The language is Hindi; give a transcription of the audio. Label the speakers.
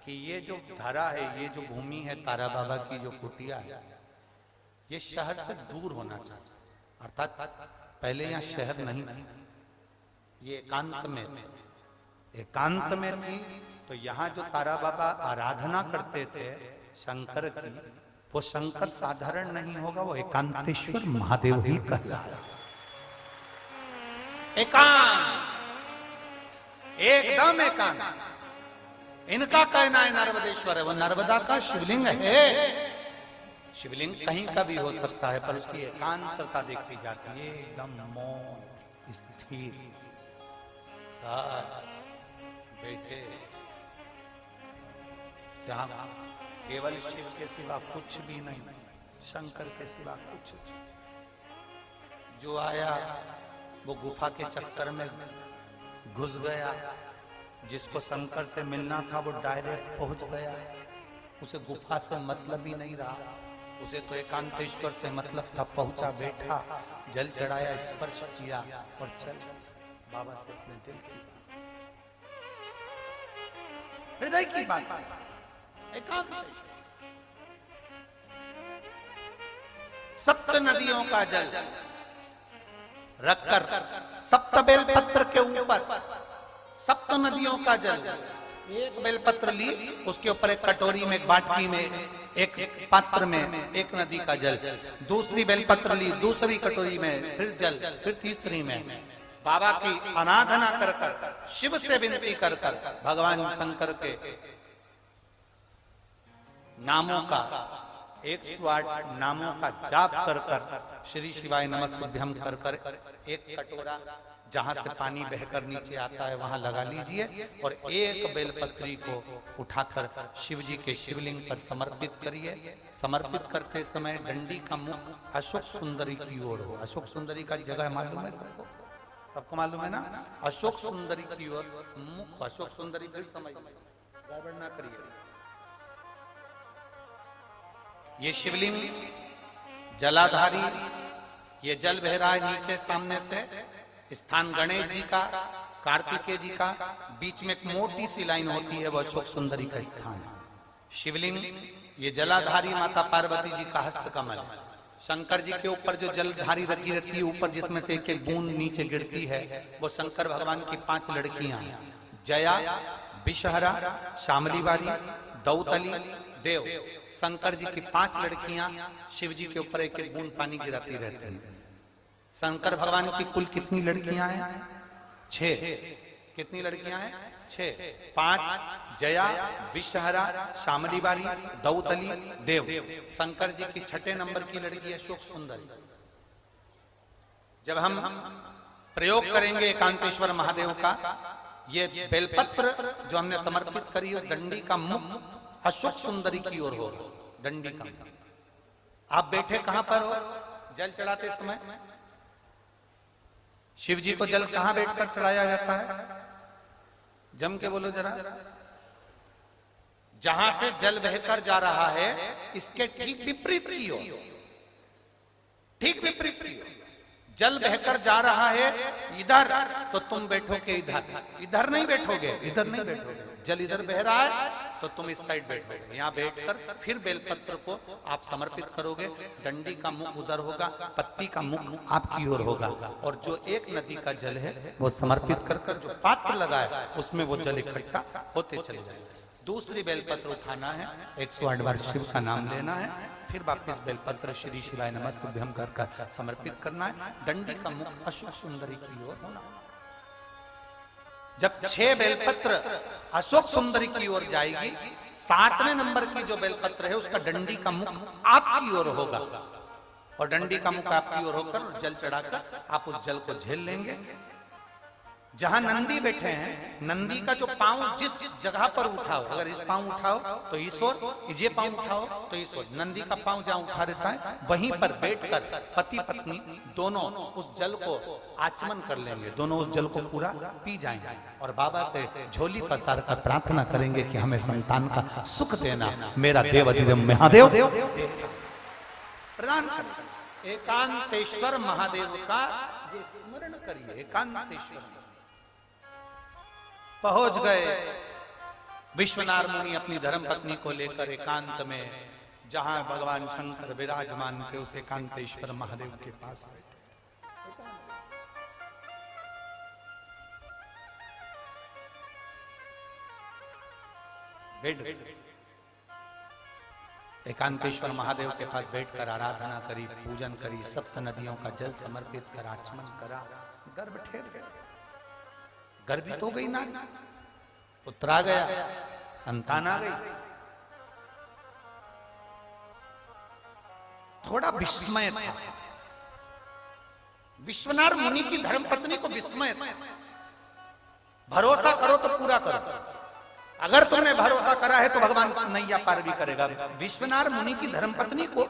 Speaker 1: कि ये जो धरा है, ये जो भूमि है तारा बाबा की जो कुटिया है, ये शहर से दूर होना चाहिए। अर्थात पहले यहाँ शहर नहीं थी, ये एकांत में थी, एकांत में थी। तो यहाँ जो तारा बाबा आराधना करते थे शंकर की, वो शंकर साधारण नहीं होगा, वो एकांतेश्वर महादेव ही कहलाया। एकांत, एकदम एकांत। इनका कहना है नर्मदेश्वर है, वो नर्मदा का शिवलिंग है। शिवलिंग कहीं का भी हो सकता है, पर उसकी एकांतता देखी जाती है, एकदम मौन स्थिर, साथ बैठे, जहां केवल शिव के सिवा कुछ भी नहीं, शंकर के सिवा कुछ। जो आया वो गुफा के चक्कर में घुस गया, जिसको शंकर से मिलना था वो डायरेक्ट पहुंच गया, उसे गुफा से मतलब ही नहीं रहा, उसे तो एकांतेश्वर से मतलब था। पहुंचा, बैठा, जल चढ़ाया, स्पर्श किया और चल बाबा से अपने दिल की हृदय की बात एकांत। सप्त नदियों का जल रखकर, सप्त बेलपत्र के ऊपर सप्त नदियों का जल, एक बेलपत्र ली, उसके ऊपर एक कटोरी में, एक बाटकी में, एक पात्र में एक नदी का जल, दूसरी बेलपत्र ली, दूसरी कटोरी में फिर जल, फिर तीसरी में बाबा की आराधना कर कर, शिव से विनती कर कर, भगवान शंकर के नामों का 108 नामों का जाप कर कर, श्री शिवाय नमस्तुभ्यं कर कर, एक कटोरा जहां से पानी बहकर नीचे आता है वहां लगा लीजिए और एक बेलपत्री को उठाकर शिव जी के शिवलिंग पर समर्पित करिए। समर्पित करते समय डंडी का मुख अशोक सुंदरी की ओर हो। अशोक सुंदरी का जगह मालूम है सबको? सबको मालूम है ना? अशोक सुंदरी की ओर मुख, अशोक सुंदरी फिर समझ गड़बड़ ना करिए। ये शिवलिंग जलाधारी, ये जल बह रहा है नीचे सामने से, स्थान गणेश जी का, कार्तिकेय जी का, बीच में एक मोटी सी लाइन होती है, वो अशोक सुंदरी का स्थान है। शिवलिंग ये जलाधारी माता पार्वती जी का हस्त कमल है। शंकर जी के ऊपर जो जलधारी रखी रहती है ऊपर, जिसमें से एक एक बूंद नीचे गिरती है, वो शंकर भगवान की 5 लड़कियां हैं, जया, विषहरा, शामली वाली, दौतली, देव। शंकर जी की 5 लड़कियां शिव जी के ऊपर एक एक बूंद पानी गिराती रहती हैं। शंकर भगवान की कुल कितनी लड़कियां हैं? 6। कितनी लड़कियां हैं? 6। 5 जया, विषहरा, शामली वाली, दौतली, देव। शंकर जी की 6 नंबर की लड़की है अशोक सुंदरी। जब हम प्रयोग करेंगे एकांतेश्वर महादेव का, ये बेलपत्र जो हमने समर्पित करी है, डंडी का मुख अशोक सुंदरी की ओर हो, डंडी का। आप बैठे कहां पर हो? जल चढ़ाते समय शिव जी को जल कहां बैठकर चढ़ाया जाता है? जम के बोलो जरा। जहां से जल बहकर जा रहा है इसके ठीक विपरीत की ओर, ठीक विपरीत की ओर जल बहकर जा रहा है इधर, तो तुम बैठोगे इधर, इधर नहीं बैठोगे, इधर नहीं बैठोगे। जल इधर बह रहा है तो तुम इस साइड बैठोगे। यहाँ बैठकर फिर बेलपत्र को आप समर्पित करोगे। डंडी का मुख उधर होगा, पत्ती का मुख आपकी ओर होगा, और जो एक नदी का जल है वो समर्पित कर कर जो पात्र लगा है उसमें वो जल इकट्ठा होते चले जाएंगे। दूसरी बेलपत्र उठाना है, 108 बार शिव का नाम लेना है, फिर वापिस बेलपत्र श्री शिवाय नमस्तुभ्यं कर कर समर्पित करना है। डंडी का मुख अशोक सुंदरी की ओर होना। जब 6 बेलपत्र अशोक सुंदरी की ओर जाएगी, 7वें नंबर की जो बेलपत्र है उसका डंडी का मुख आपकी ओर होगा, और डंडी का मुख आपकी ओर होकर जल चढ़ाकर आप उस जल को झेल लेंगे। जहां नंदी बैठे हैं, नंदी का जो पांव जिस जगह पर उठाओ, अगर इस पांव उठाओ तो इस ओर, ये पांव उठाओ तो इस ओर, नंदी का पांव जहां उठा रहता है वहीं पर बैठकर पति पत्नी दोनों उस जल को आचमन कर लेंगे, दोनों उस जल को पूरा पी जाएंगे और बाबा से झोली पसार कर प्रार्थना करेंगे कि हमें संतान का सुख देना, मेरा देव अधिदेव महादेव प्रदान कर। एकांतेश्वर महादेव का ये स्मरण करिए। एकांतेश्वर पहुंच गए विश्वनाथ मुनि अपनी धर्मपत्नी को लेकर एकांत में, जहां भगवान शंकर विराजमान थे, उस एकांतेश्वर महादेव के पास बैठे। एकांतेश्वर महादेव के पास बैठकर आराधना करी, पूजन करी, सप्त नदियों का जल समर्पित कर आचमन करा। गर्भ ठहर गया, गर्भित हो गई ना, पुत्र आ गया, संतान आ गई। थोड़ा विस्मय था, विश्वनाथ मुनि की धर्मपत्नी को विस्मय था। भरोसा करो तो पूरा करो, अगर तुमने भरोसा करा है तो भगवान नैया पार भी करेगा। विश्वनाथ मुनि की धर्मपत्नी को